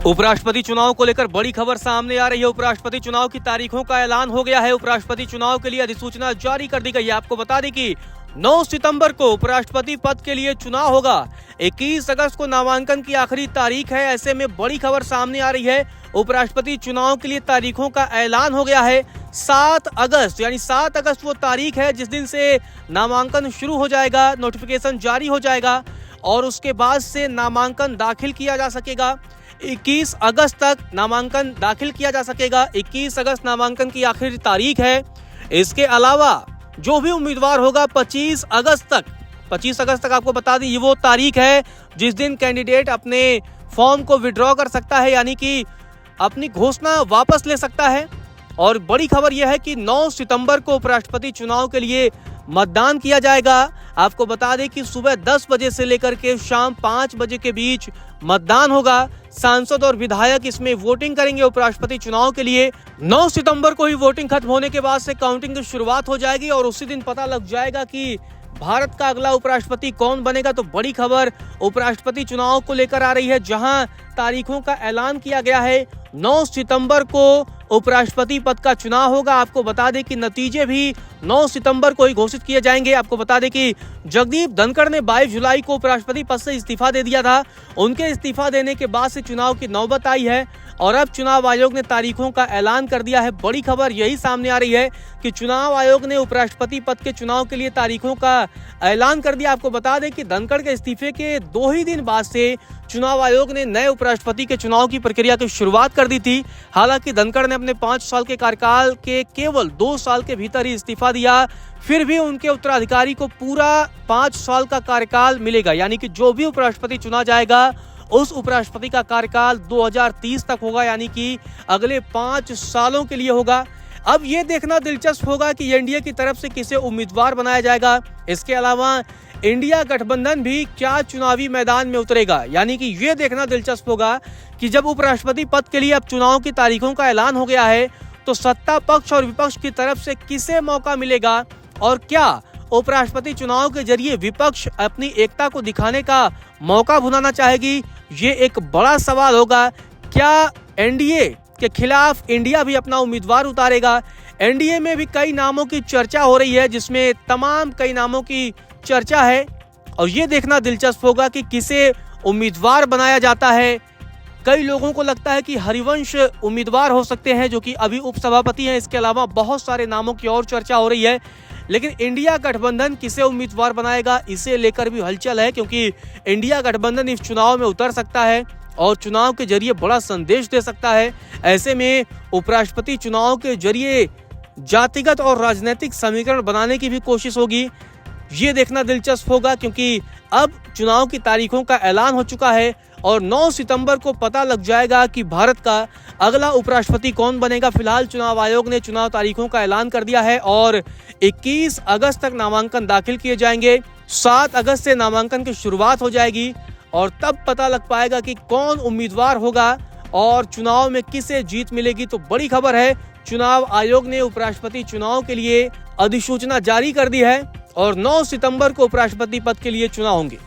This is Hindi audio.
उपराष्ट्रपति चुनाव को लेकर बड़ी खबर सामने आ रही है। उपराष्ट्रपति चुनाव की तारीखों का ऐलान हो गया है। उपराष्ट्रपति चुनाव के लिए अधिसूचना जारी कर दी गई है। आपको बता दें कि 9 सितंबर को उपराष्ट्रपति पद के लिए चुनाव होगा। 21 अगस्त को नामांकन की आखिरी तारीख है। ऐसे में बड़ी खबर सामने आ रही है। उपराष्ट्रपति चुनाव के लिए तारीखों का ऐलान हो गया है। 7 अगस्त यानी 7 अगस्त वो तारीख है जिस दिन से नामांकन शुरू हो जाएगा, नोटिफिकेशन जारी हो जाएगा और उसके बाद से नामांकन दाखिल किया जा सकेगा। 21 अगस्त तक नामांकन दाखिल किया जा सकेगा। 21 अगस्त नामांकन की आखिरी तारीख है। इसके अलावा जो भी उम्मीदवार होगा 25 अगस्त तक आपको बता दें ये वो तारीख है जिस दिन कैंडिडेट अपने फॉर्म को विड्रॉ कर सकता है, यानी कि अपनी घोषणा वापस ले सकता है। और बड़ी खबर यह है कि 9 सितंबर को उपराष्ट्रपति चुनाव के लिए मतदान किया जाएगा। आपको बता दें कि सुबह 10 बजे से लेकर के शाम 5 बजे के बीच मतदान होगा। सांसद और विधायक इसमें वोटिंग करेंगे उपराष्ट्रपति चुनाव के लिए। 9 सितंबर को ही वोटिंग खत्म होने के बाद से काउंटिंग की शुरुआत हो जाएगी और उसी दिन पता लग जाएगा कि भारत का अगला उपराष्ट्रपति कौन बनेगा। तो बड़ी खबर उपराष्ट्रपति चुनाव को लेकर आ रही है, जहां तारीखों का ऐलान किया गया है। 9 सितंबर को उपराष्ट्रपति पद का चुनाव होगा। आपको बता दें कि नतीजे भी 9 सितंबर को ही घोषित किए जाएंगे। आपको बता दें कि जगदीप धनखड़ ने 22 जुलाई को उपराष्ट्रपति पद से इस्तीफा दे दिया था। उनके इस्तीफा देने के बाद से चुनाव की नौबत आई है और अब चुनाव आयोग ने तारीखों का ऐलान कर दिया है। बड़ी खबर यही सामने आ रही है कि चुनाव आयोग ने उपराष्ट्रपति पद के चुनाव के लिए तारीखों का ऐलान कर दिया। आपको बता दें कि धनखड़ के इस्तीफे के 2 ही दिन बाद से चुनाव आयोग ने नए उपराष्ट्रपति के चुनाव की प्रक्रिया की शुरुआत कर दी थी। हालांकि धनखड़ ने अपने 5 साल के कार्यकाल के केवल 2 साल के भीतर ही इस्तीफा दिया, फिर भी उनके उत्तराधिकारी को पूरा 5 साल का कार्यकाल मिलेगा, यानी कि जो भी उपराष्ट्रपति चुना जाएगा उस उपराष्ट्रपति का कार्यकाल 2030 तक होगा, यानी कि अगले 5 सालों के लिए होगा। अब ये देखना दिलचस्प होगा कि एनडीए की तरफ से किसे उम्मीदवार बनाया जाएगा। इसके अलावा इंडिया गठबंधन भी क्या चुनावी मैदान में उतरेगा, यानी कि ये देखना दिलचस्प होगा कि जब उपराष्ट्रपति पद के लिए अब चुनाव की तारीखों का ऐलान हो गया है तो सत्ता पक्ष और विपक्ष की तरफ से किसे मौका मिलेगा और क्या उपराष्ट्रपति चुनाव के जरिए विपक्ष अपनी एकता को दिखाने का मौका भुनाना चाहेगी। ये एक बड़ा सवाल होगा। क्या एनडीए के खिलाफ इंडिया भी अपना उम्मीदवार उतारेगा? एनडीए में भी कई नामों की चर्चा हो रही है, जिसमें तमाम कई नामों की चर्चा है और ये देखना दिलचस्प होगा कि किसे उम्मीदवार बनाया जाता है। कई लोगों को लगता है कि हरिवंश उम्मीदवार हो सकते हैं, जो कि अभी उपसभापति हैं। इसके अलावा बहुत सारे नामों की और चर्चा हो रही है, लेकिन इंडिया गठबंधन किसे उम्मीदवार बनाएगा इसे लेकर भी हलचल है, क्योंकि इंडिया गठबंधन इस चुनाव में उतर सकता है और चुनाव के जरिए बड़ा संदेश दे सकता है। ऐसे में उपराष्ट्रपति चुनाव के जरिए जातिगत और राजनीतिक समीकरण बनाने की भी कोशिश होगी। ये देखना दिलचस्प होगा, क्योंकि अब चुनाव की तारीखों का ऐलान हो चुका है और 9 सितंबर को पता लग जाएगा कि भारत का अगला उपराष्ट्रपति कौन बनेगा। फिलहाल चुनाव आयोग ने चुनाव तारीखों का ऐलान कर दिया है और 21 अगस्त तक नामांकन दाखिल किए जाएंगे। 7 अगस्त से नामांकन की शुरुआत हो जाएगी और तब पता लग पाएगा कि कौन उम्मीदवार होगा और चुनाव में किसे जीत मिलेगी। तो बड़ी खबर है, चुनाव आयोग ने उपराष्ट्रपति चुनाव के लिए अधिसूचना जारी कर दी है और 9 सितंबर को उपराष्ट्रपति पद के लिए चुनाव होंगे।